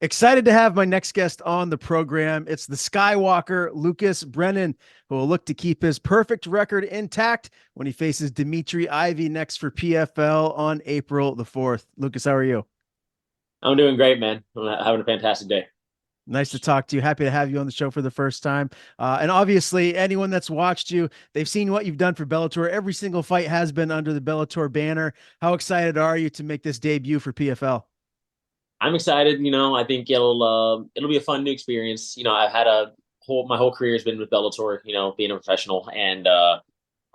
Excited to have my next guest on the program. It's the Skywalker, Lucas Brennan, who will look to keep his perfect record intact when he faces Dimitre Ivy next for PFL on April the 4th. Lucas, how are you? I'm doing great, man. I'm having a fantastic day. Nice to talk to you. Happy to have you on the show for the first time. And obviously, anyone that's watched you, they've seen what you've done for Bellator. Every single fight has been under the Bellator banner. How excited are you to make this debut for PFL? I'm excited. I think it'll be a fun new experience. I've had a whole my whole career has been with Bellator. Being a professional, and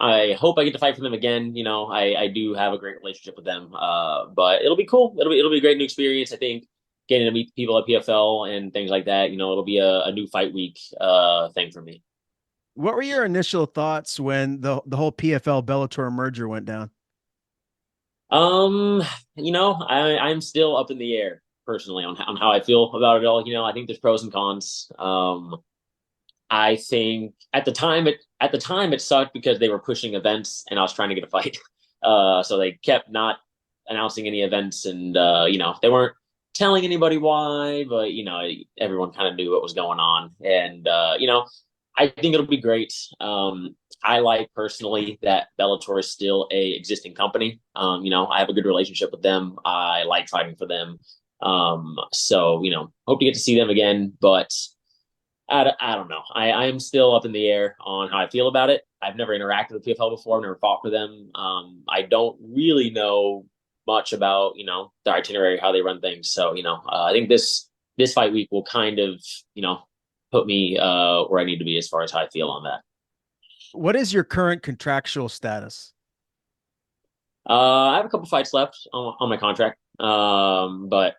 I hope I get to fight for them again. I do have a great relationship with them. But it'll be cool. It'll be a great new experience. I think getting to meet people at PFL and things like that. It'll be a new fight week thing for me. What were your initial thoughts when the whole PFL Bellator merger went down? Um, I'm still up in the air personally on how I feel about it all. I think there's pros and cons. I think at the time it sucked because they were pushing events and I was trying to get a fight. So they kept not announcing any events and they weren't telling anybody why, but everyone kind of knew what was going on. And I think it'll be great. I like personally that Bellator is still a existing company. I have a good relationship with them. I like fighting for them. So hope to get to see them again, but I don't know. I am still up in the air on how I feel about it. I've never interacted with PFL before. I've never fought for them. I don't really know much about their itinerary, how they run things. So I think this fight week will kind of put me where I need to be as far as how I feel on that. What is your current contractual status? I have a couple fights left on my contract, but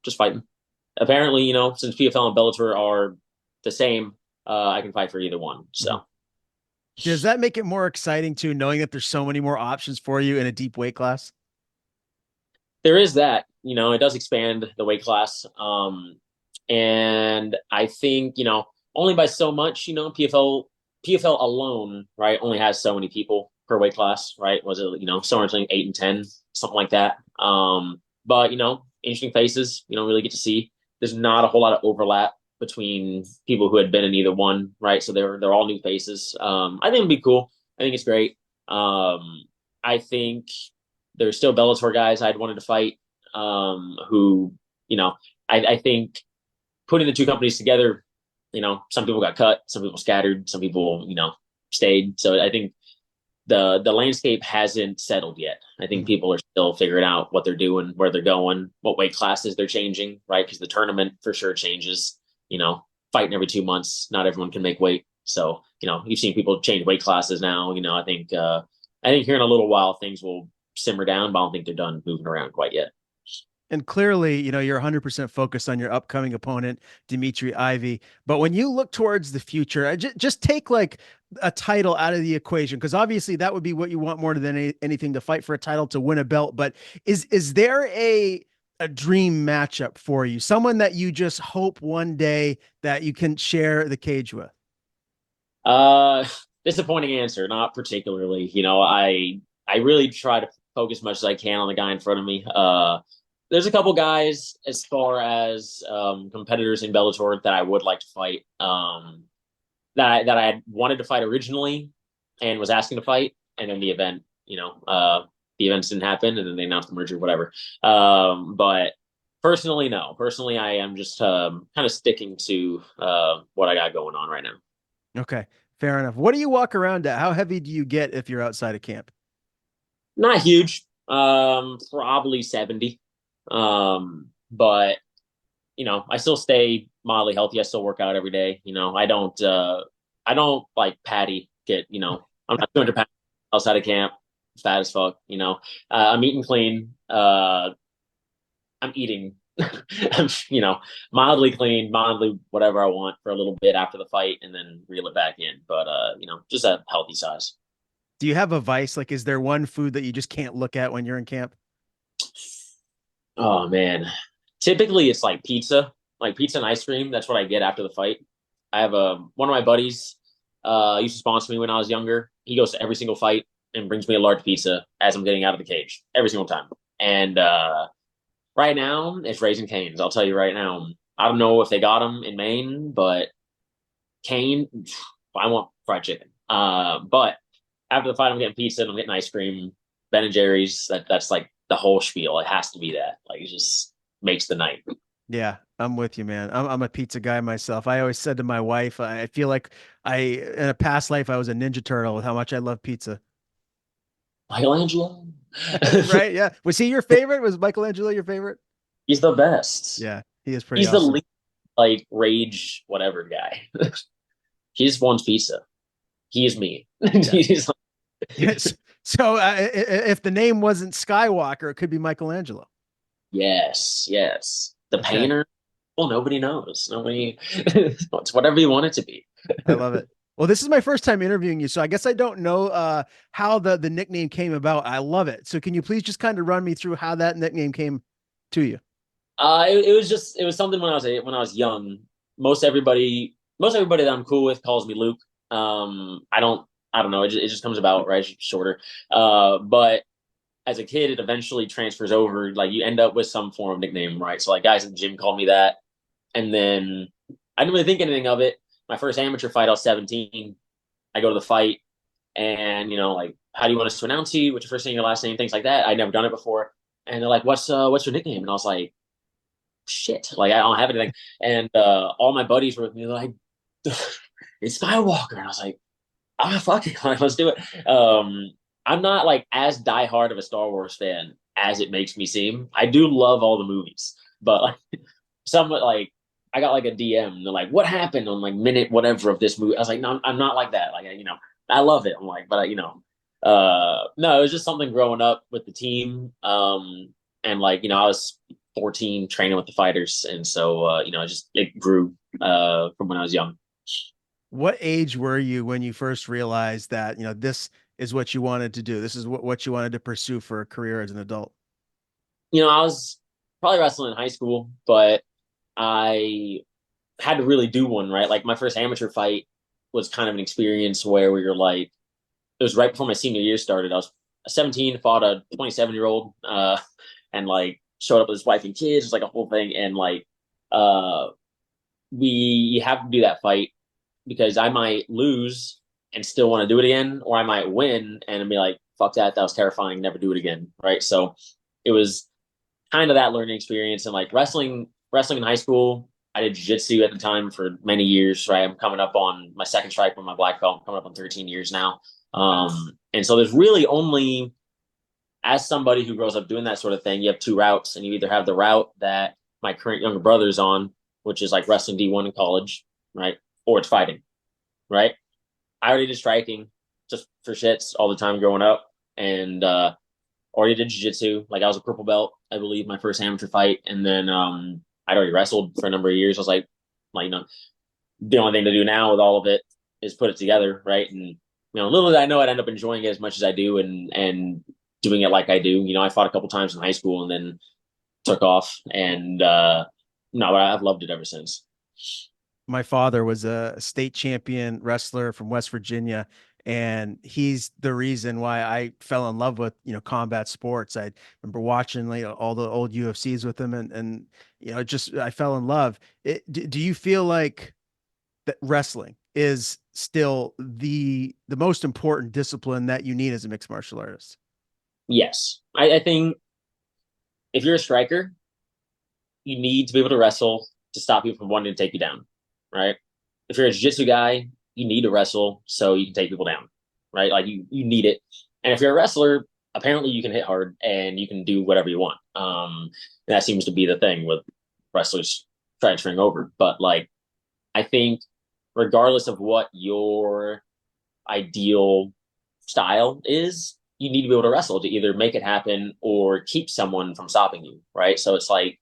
just fighting. Apparently, since PFL and Bellator are the same, I can fight for either one. Mhm. So Does that make it more exciting too, knowing that there's so many more options for you in a deep weight class? there is that. It does expand the weight class, and I think only by so much. PFL alone, right, only has so many people per weight class, right? Was it somewhere between 8 and 10, something like that. But interesting faces. You don't really get to see. There's not a whole lot of overlap between people who had been in either one, right? So they're all new faces. I think it'd be cool. I think it's great. I think there's still Bellator guys I'd wanted to fight. Who I think putting the two companies together, some people got cut, some people scattered, some people stayed. So I think the landscape hasn't settled yet. I think Mhm. people are still figuring out what they're doing, where they're going, what weight classes they're changing, right? Because the tournament for sure changes. Fighting every 2 months, not everyone can make weight. So you've seen people change weight classes now. I think here in a little while things will simmer down, but I don't think they're done moving around quite yet. And clearly, you're 100% focused on your upcoming opponent, Dimitre Ivy. But when you look towards the future, just take like a title out of the equation, because obviously that would be what you want more than anything, to fight for a title, to win a belt. But is there a dream matchup for you? Someone that you just hope one day that you can share the cage with? Uh, Disappointing answer. Not particularly. I really try to focus as much as I can on the guy in front of me. There's a couple guys as far as competitors in Bellator that I would like to fight. That I had wanted to fight originally and was asking to fight, and then the events didn't happen, and then they announced the merger, whatever. But personally, no. Personally, I am just kind of sticking to what I got going on right now. Okay, fair enough. What do you walk around at? How heavy do you get if you're outside of camp? Not huge. Probably 70. But I still stay mildly healthy. I still work out every day. I don't like patty get, I'm not 200 pounds outside of camp, fat as fuck, I'm eating clean. I'm eating, I'm, mildly clean, mildly whatever I want for a little bit after the fight and then reel it back in. But, just a healthy size. Do you have a vice? Like, is there one food that you just can't look at when you're in camp? Oh man. Typically it's like pizza and ice cream. That's what I get after the fight. I have one of my buddies used to sponsor me when I was younger. He goes to every single fight and brings me a large pizza as I'm getting out of the cage every single time. And Right now, it's Raising Cane's. I'll tell you right now. I don't know if they got them in Maine, but Cane, I want fried chicken. But after the fight, I'm getting pizza and I'm getting ice cream, Ben and Jerry's. That's like the whole spiel. It has to be that. Like it just makes the night. Yeah, I'm with you, man. I'm a pizza guy myself. I always said to my wife, I feel like in a past life, I was a Ninja Turtle with how much I love pizza. Michelangelo, Right? Yeah. Was he your favorite? Was Michelangelo your favorite? he's the best. Yeah, he is pretty He's the awesome. least like rage whatever guy. He just wants pizza. He is me. Yeah. He's like, Yes. So if the name wasn't Skywalker, it could be Michelangelo. yes, yes. The Okay. painter. Well, nobody knows. Nobody. It's whatever you want it to be. I love it. Well, this is my first time interviewing you, so I guess I don't know how the nickname came about. I love it. So can you please just kind of run me through how that nickname came to you? It was something when I was young. Most everybody that I'm cool with calls me Luke. I don't know. It just comes about right. It's just shorter. But as a kid, it eventually transfers over. Like you end up with some form of nickname, right? So like guys in the gym called me that, and then I didn't really think anything of it. My first amateur fight, I was 17. I go to the fight, and like, how do you want us to announce you? What's your first name, your last name, things like that. I'd never done it before, and they're like, what's your nickname? And I was like, shit, like I don't have anything. And all my buddies were with me, like, it's Skywalker, and I was like, ah, fuck it, like, let's do it. I'm not like as diehard of a Star Wars fan as it makes me seem. I do love all the movies, but like somewhat like I got like a DM. And they're like, "What happened on like minute whatever of this movie?" I was like, "No, I'm not like that. Like, I love it." I'm like, but no, it was just something growing up with the team. And like I was 14 training with the fighters, and so it grew from when I was young. What age were you when you first realized that, this is what you wanted to do? This is what you wanted to pursue for a career as an adult? I was probably wrestling in high school, but I had to really do one, right? Like my first amateur fight was kind of an experience where we were like, it was right before my senior year started. I was 17, fought a 27-year-old, and like showed up with his wife and kids. It was like a whole thing. And like, uh, we have to do that fight because I might lose and still want to do it again, or I might win and be like, fuck that. That was terrifying. Never do it again. Right. So it was kind of that learning experience. And like wrestling in high school, I did jiu-jitsu at the time for many years, right? I'm coming up on my second stripe with my black belt. I'm coming up on 13 years now. And so there's really only, as somebody who grows up doing that sort of thing, you have two routes, and you either have the route that my current younger brother's on, which is like wrestling D1 in college, right? Or it's fighting, right? I already did striking just for shits all the time growing up, and already did jiu-jitsu. Like I was a purple belt, I believe, my first amateur fight, and then I'd already wrestled for a number of years. I was like the only thing to do now with all of it is put it together, right? And little did I know I'd end up enjoying it as much as I do, and doing it like I do. I fought a couple times in high school and then took off, and no, I've loved it ever since. My father was a state champion wrestler from West Virginia, and he's the reason why I fell in love with combat sports. I remember watching like all the old UFCs with him, and just I fell in love. Do you feel like that wrestling is still the most important discipline that you need as a mixed martial artist? Yes, I think if you're a striker, you need to be able to wrestle to stop people from wanting to take you down, right? If you're a jiu-jitsu guy, you need to wrestle so you can take people down, right? Like you need it. And if you're a wrestler, apparently you can hit hard and you can do whatever you want. And that seems to be the thing with wrestlers transferring over. But like, I think regardless of what your ideal style is, you need to be able to wrestle to either make it happen or keep someone from stopping you, right? So it's like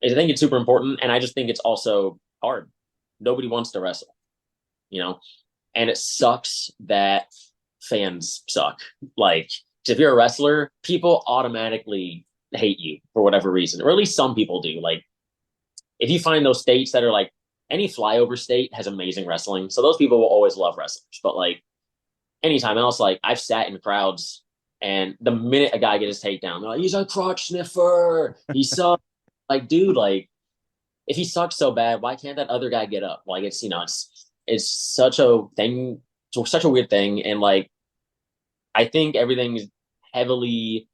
I think it's super important, and I just think it's also hard. Nobody wants to wrestle, you know, and it sucks that fans suck. Like, if you're a wrestler, people automatically hate you for whatever reason, or at least some people do. Like, if you find those states that are like any flyover state has amazing wrestling, so those people will always love wrestlers. But like anytime else, like I've sat in crowds And the minute a guy gets his takedown, they're like, he's a crotch sniffer. He sucks. Like, dude, like if he sucks so bad, why can't that other guy get up? Like it's it's such a thing, such a weird thing. And like I think everything is heavily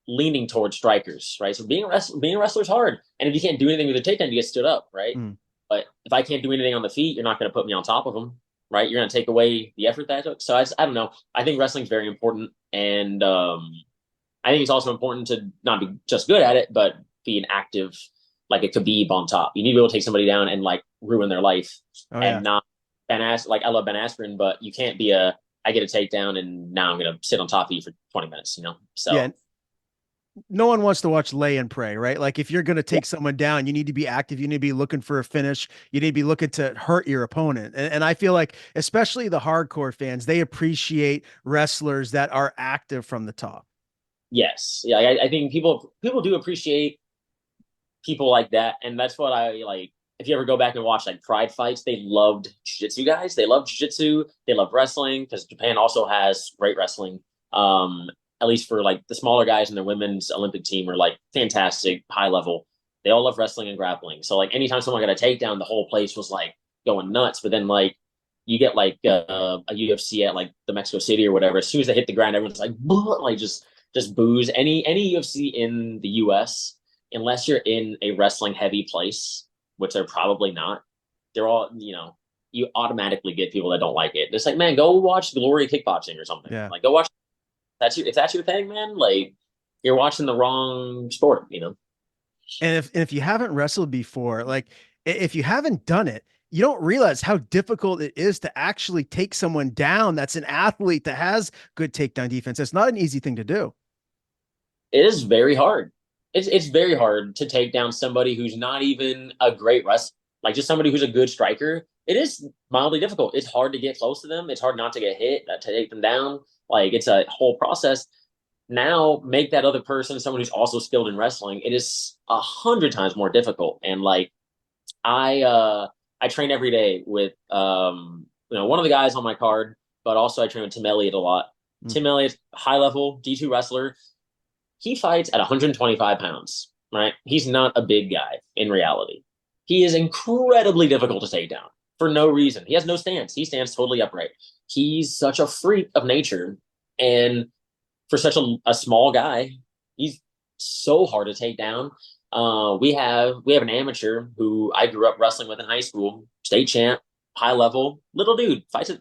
leaning towards strikers, right? So being a wrestler is hard. And if you can't do anything with a takedown, you get stood up, right? Mm. But if I can't do anything on the feet, you're not going to put me on top of them, right? You're going to take away the effort that I took. So I don't know. I think wrestling is very important, and I think it's also important to not be just good at it, but be an active, like a Khabib on top. You need to be able to take somebody down and like ruin their life, Oh yeah. and not Like I love Ben Askren, but you can't be a I get a takedown and now I'm going to sit on top of you for 20 minutes, you know? Yeah. So No one wants to watch lay and pray, right? Like if you're going to take someone down, you need to be active. You need to be looking for a finish. You need to be looking to hurt your opponent. And I feel like, especially the hardcore fans, they appreciate wrestlers that are active from the top. yes, yeah, I think people do appreciate people like that, and that's what I like. If you ever go back and watch like Pride fights, they loved jiu-jitsu guys. They love jiu-jitsu. They love wrestling because Japan also has great wrestling. At least for like the smaller guys in their women's Olympic team are like fantastic, high level. They all love wrestling and grappling. So like anytime someone got a takedown, the whole place was like going nuts. But then like you get like a UFC at like the Mexico City or whatever. As soon as they hit the ground, everyone's like, like just boos. Any UFC in the US, unless you're in a wrestling heavy place, which they're probably not, they're all, you automatically get people that don't like it. It's like, man, go watch Glory Kickboxing or something. Yeah. Like, go watch. If that's your thing, man, like you're watching the wrong sport. And if you haven't wrestled before, like if you haven't done it, you don't realize how difficult it is to actually take someone down that's an athlete that has good takedown defense. It's not an easy thing to do. It is very hard. It's very hard to take down somebody who's not even a great wrestler, like just somebody who's a good striker. It is mildly difficult. It's hard to get close to them. It's hard not to get hit, to take them down. Like it's a whole process. Now make that other person someone who's also skilled in wrestling. It is 100 times more difficult. And like I train every day with one of the guys on my card, but also I train with Tim Elliott a lot. Mm. Tim Elliott, high level D2 wrestler. He fights at 125 pounds, right? He's not a big guy in reality. He is incredibly difficult to take down for no reason. He has no stance. He stands totally upright. He's such a freak of nature. And for such a small guy, he's so hard to take down. We have an amateur who I grew up wrestling with in high school, state champ, high level, little dude, fights at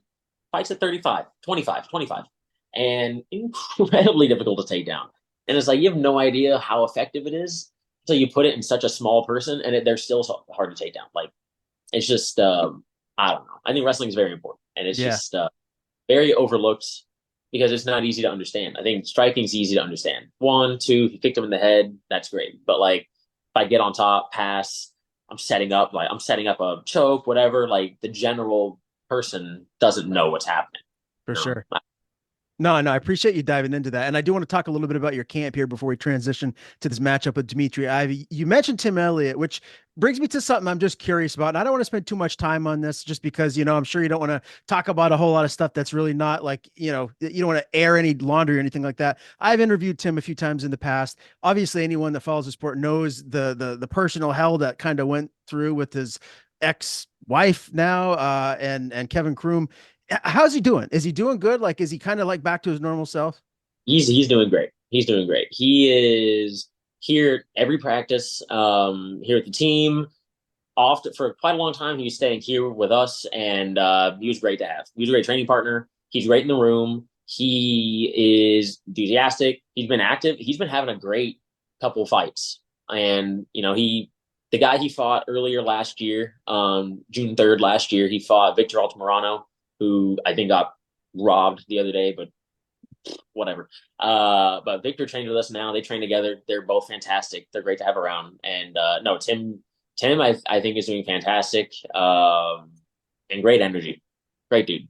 35, 25, 25, and incredibly difficult to take down. And it's like you have no idea how effective it is until you put it in such a small person, and they're still so hard to take down. Like it's just I don't know. I think wrestling is very important, and it's Yeah. just very overlooked because it's not easy to understand. I think striking is easy to understand. One, two, if you kicked them in the head, that's great. But like if I get on top, pass, I'm setting up a choke, whatever. Like the general person doesn't know what's happening. For You know? sure. No, I appreciate you diving into that. And I do want to talk a little bit about your camp here before we transition to this matchup with Dimitre Ivy. You mentioned Tim Elliott, which brings me to something I'm just curious about. And I don't want to spend too much time on this just because, I'm sure you don't want to talk about a whole lot of stuff that's really not like, you don't want to air any laundry or anything like that. I've interviewed Tim a few times in the past. Obviously, anyone that follows the sport knows the personal hell that kind of went through with his ex-wife now, and Kevin Kroom. How's he doing? Is he doing good? Like, is he kind of like back to his normal self? He's doing great. He's doing great. He is here every practice, here at the team. Often for quite a long time, he was staying here with us, and he was great to have. He was a great training partner. He's great in the room. He is enthusiastic. He's been active. He's been having a great couple of fights, and the guy he fought earlier last year, June 3rd last year, he fought Victor Altamirano, who I think got robbed the other day, but whatever. But Victor trained with us now. They train together. They're both fantastic. They're great to have around. And no, Tim, I think is doing fantastic. And great energy. Great dude.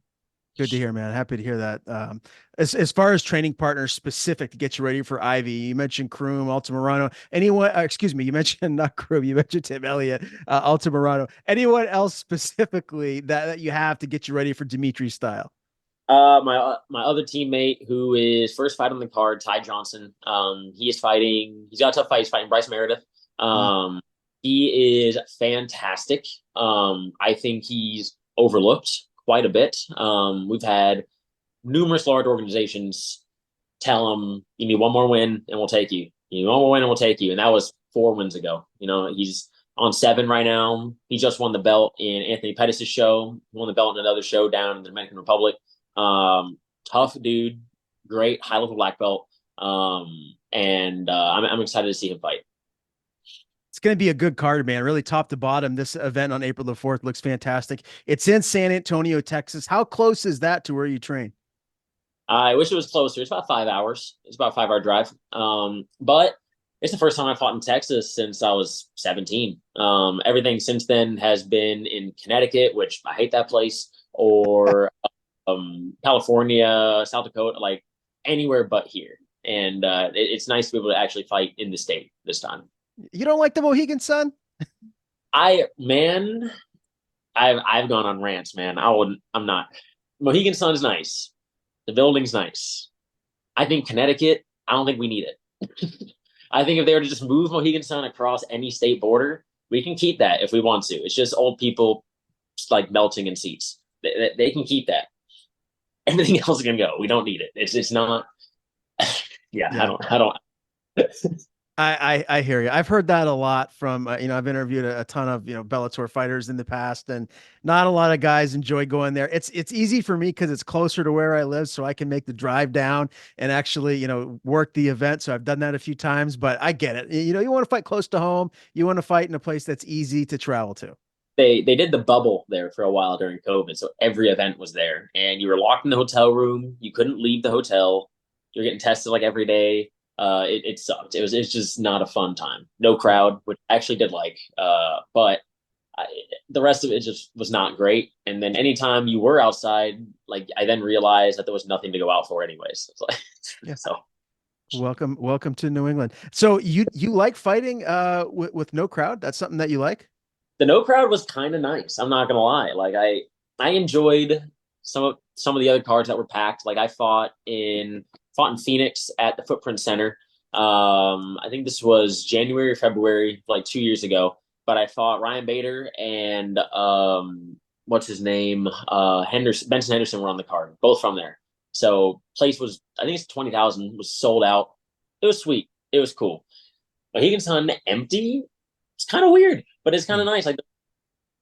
Good to hear, man. Happy to hear that. As far as training partners specific to get you ready for Ivy, you mentioned Kroom, Altamirano. Anyone? Excuse me, you mentioned not Kroom. You mentioned Tim Elliott, Altamirano. Anyone else specifically that you have to get you ready for Dimitri's style? My other teammate who is first fight on the card, Ty Johnson. He is fighting. He's got a tough fight. He's fighting Bryce Meredith. Mm. He is fantastic. I think he's overlooked quite a bit. We've had numerous large organizations tell him, "You need one more win, and we'll take you. You need one more win, and we'll take you." And that was 4 wins ago. He's on 7 right now. He just won the belt in Anthony Pettis' show. He won the belt in another show down in the Dominican Republic. Um, Tough dude, great high level black belt. And I'm excited to see him fight. It's going to be a good card, man. Really top to bottom. This event on April the 4th looks fantastic. It's in San Antonio, Texas. How close is that to where you train? I wish it was closer. It's about 5 hours. It's about a 5 hour drive. But it's the first time I fought in Texas since I was 17. Everything since then has been in Connecticut, which I hate that place, or California, South Dakota, like anywhere but here. And it's nice to be able to actually fight in the state this time. You don't like the Mohegan Sun? Man, I've gone on rants, man. I'm not. Mohegan Sun's nice. The building's nice. I think Connecticut, I don't think we need it. I think if they were to just move Mohegan Sun across any state border, we can keep that if we want to. It's just old people just like melting in seats. They can keep that. Everything else can go. We don't need it. It's not. Yeah, Yeah. I don't. I hear you. I've heard that a lot from I've interviewed a ton of Bellator fighters in the past, and not a lot of guys enjoy going there. It's easy for me because it's closer to where I live, so I can make the drive down and actually work the event. So I've done that a few times, but I get it. You want to fight close to home. You want to fight in a place that's easy to travel to. They did the bubble there for a while during COVID, so every event was there, and you were locked in the hotel room. You couldn't leave the hotel. You're getting tested like every day. It sucked. It's just not a fun time. No crowd, which I actually did like. But the rest of it just was not great. And then anytime you were outside, like I then realized that there was nothing to go out for anyways. It's like, Yeah. so Welcome to New England. So you like fighting with no crowd? That's something that you like? the no crowd was kind of nice. I'm not gonna lie. Like I enjoyed some of the other cards that were packed. Like I fought in Phoenix at the Footprint Center. I think this was January or February, like 2 years ago. But I fought Ryan Bader and what's his name? Benson Henderson were on the card, both from there. So place was, I think it's 20,000, was sold out. It was sweet. It was cool. Mohegan Sun empty. It's kind of weird, but it's kind of Hmm. nice. Like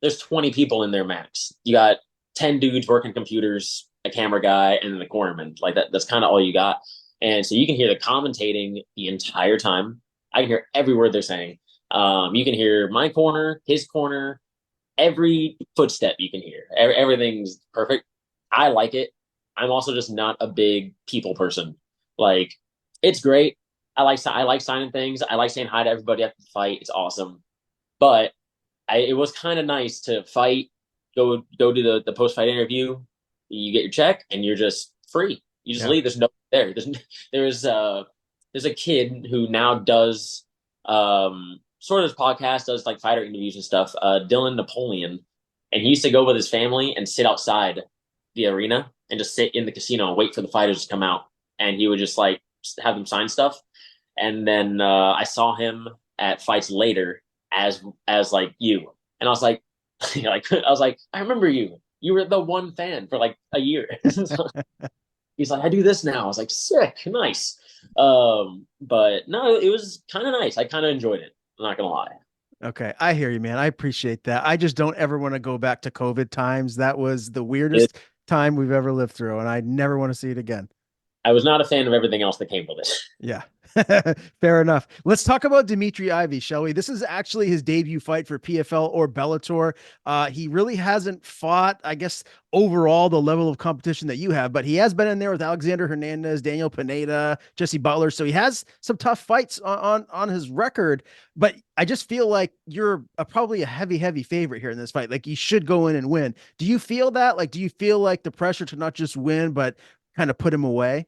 there's 20 people in there max. You got 10 dudes working computers, a camera guy, and then the cornerman. Like that's kind of all you got. And so you can hear the commentating the entire time. I can hear every word they're saying. You can hear my corner, his corner, every footstep you can hear. Everything's perfect. I like it. I'm also just not a big people person. Like it's great. I like signing things. I like saying hi to everybody after the fight. It's awesome. But it was kind of nice to fight, go do the post fight interview. You get your check, and you're just free. You just Yeah. leave. There's no there. There's there's a kid who now does sort of this podcast, does like fighter interviews and stuff. Dylan Napoleon, and he used to go with his family and sit outside the arena and just sit in the casino and wait for the fighters to come out, and he would just like have them sign stuff. And then I saw him at fights later as like you, and I was like, like I was like, I remember you. You were the one fan for like a year. So he's like, I do this now. I was like, sick, nice. But no, it was kind of nice. I kind of enjoyed it. I'm not gonna lie. Okay, I hear you, man. I appreciate that. I just don't ever want to go back to COVID times. That was the It, weirdest time we've ever lived through, and I never want to see it again. I was not a fan of everything else that came with it. Yeah. Fair enough. Let's talk about Dimitre Ivy, shall we? This is actually his debut fight for PFL or Bellator. He really hasn't fought, I guess, overall the level of competition that you have, but he has been in there with Alexander Hernandez, Daniel Pineda, Jesse Butler. So he has some tough fights on his record. But I just feel like you're probably a heavy favorite here in this fight. Like you should go in and win. Do you feel that? Like, do you feel like the pressure to not just win, but kind of put him away?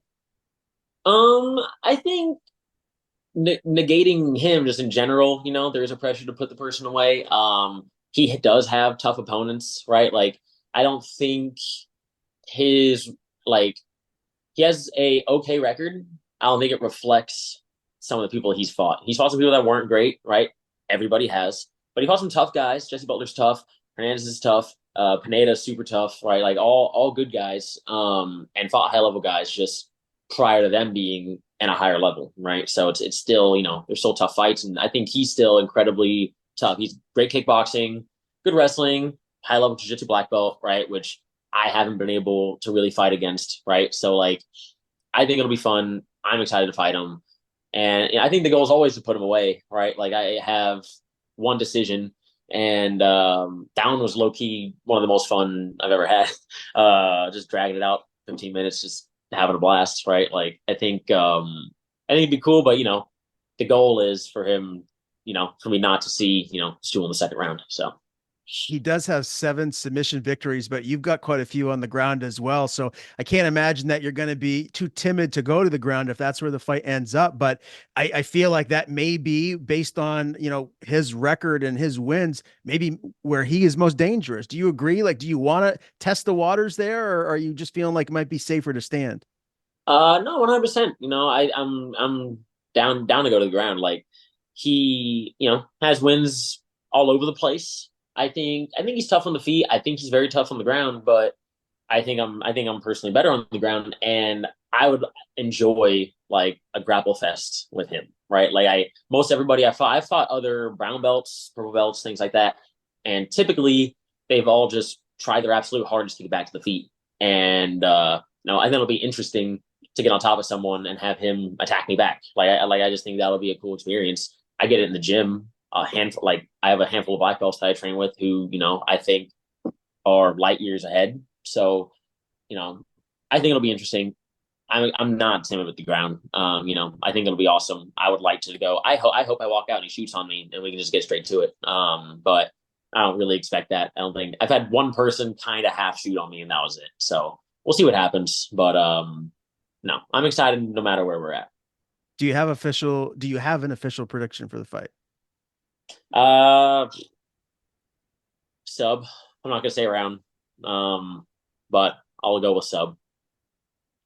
I think negating him just in general, there's a pressure to put the person away. He does have tough opponents, right? Like I don't think his like he has a okay record. I don't think it reflects some of the people he's fought. He's fought some people that weren't great, right? Everybody has, but he fought some tough guys. Jesse Butler's tough. Hernandez is tough. Pineda's super tough, right? Like all good guys. And fought high level guys just prior to them being in a higher level, right? So it's still, there's still tough fights, and I think he's still incredibly tough. He's great kickboxing, good wrestling, high level jiu-jitsu black belt, right? Which I haven't been able to really fight against, right? So like I think it'll be fun. I'm excited to fight him. And I think the goal is always to put him away, right? Like I have one decision, and down was low key one of the most fun I've ever had. Just dragging it out 15 minutes, just having a blast, right? Like I think it'd be cool, but the goal is for him, for me not to see, Stu in the second round. So He does have 7 submission victories, but you've got quite a few on the ground as well. So I can't imagine that you're going to be too timid to go to the ground if that's where the fight ends up. But I feel like that may be based on, his record and his wins, maybe where he is most dangerous. Do you agree? Like, do you want to test the waters there, or are you just feeling like it might be safer to stand? no, 100%. I'm down to go to the ground. Like he, has wins all over the place. I think he's tough on the feet. I think he's very tough on the ground, but I think I'm personally better on the ground, and I would enjoy like a grapple fest with him, right? Like most everybody I fought other brown belts, purple belts, things like that, and typically they've all just tried their absolute hardest to get back to the feet. And no, I think it'll be interesting to get on top of someone and have him attack me back. I just think that'll be a cool experience. I get it in the gym. A handful, like I have a handful of black belts that I train with who, I think are light years ahead. So, I think it'll be interesting. I'm not timid with the ground. I think it'll be awesome. I would like to go. I hope I walk out and he shoots on me and we can just get straight to it. But I don't really expect that. I don't think I've had one person kind of half shoot on me and that was it. So we'll see what happens. But no, I'm excited no matter where we're at. Do you have an official prediction for the fight? Uh, Sub. I'm not gonna say around. But I'll go with sub.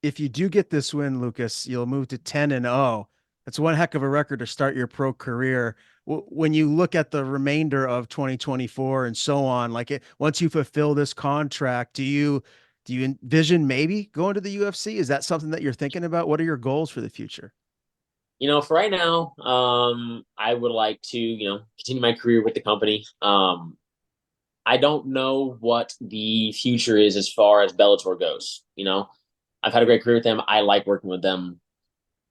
If you do get this win, Lucas, you'll move to 10-0. That's one heck of a record to start your pro career. When you look at the remainder of 2024 and so on, like once you fulfill this contract, do you envision maybe going to the UFC? Is that something that you're thinking about? What are your goals for the future? For right now, I would like to, continue my career with the company. I don't know what the future is as far as Bellator goes. I've had a great career with them. I like working with them.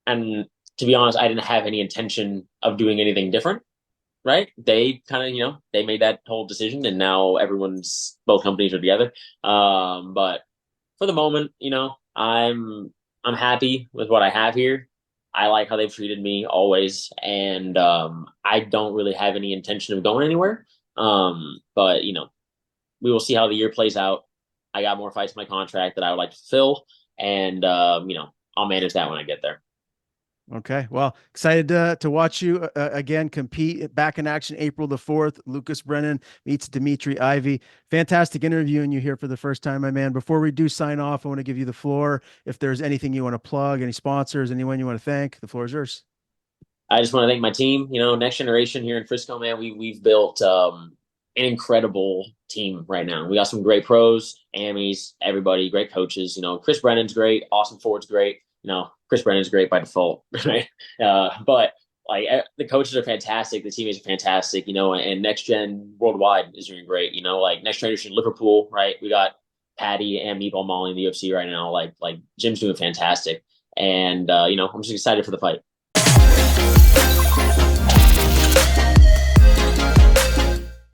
And to be honest, I didn't have any intention of doing anything different, right? They kind of, they made that whole decision and now both companies are together. But for the moment, I'm happy with what I have here. I like how they've treated me always, and I don't really have any intention of going anywhere. But we will see how the year plays out. I got more fights in my contract that I would like to fulfill, and I'll manage that when I get there. Okay. Well, excited to watch you again compete back in action April the 4th. Lucas Brennan meets Dimitre Ivy. Fantastic interviewing you here for the first time, my man. Before we do sign off, I want to give you the floor. If there's anything you want to plug, any sponsors, anyone you want to thank, the floor is yours. I just want to thank my team. Next generation here in Frisco, man. We've built an incredible team right now. We got some great pros, Amis, everybody, great coaches. Chris Brennan's great, Austin Ford's great. Chris Brennan's great by default, right? But like the coaches are fantastic, the teammates are fantastic. And next gen worldwide is doing great. Like next generation Liverpool, right? We got Patty and Meatball Molly in the UFC right now. Like Jim's doing fantastic, and I'm just excited for the fight.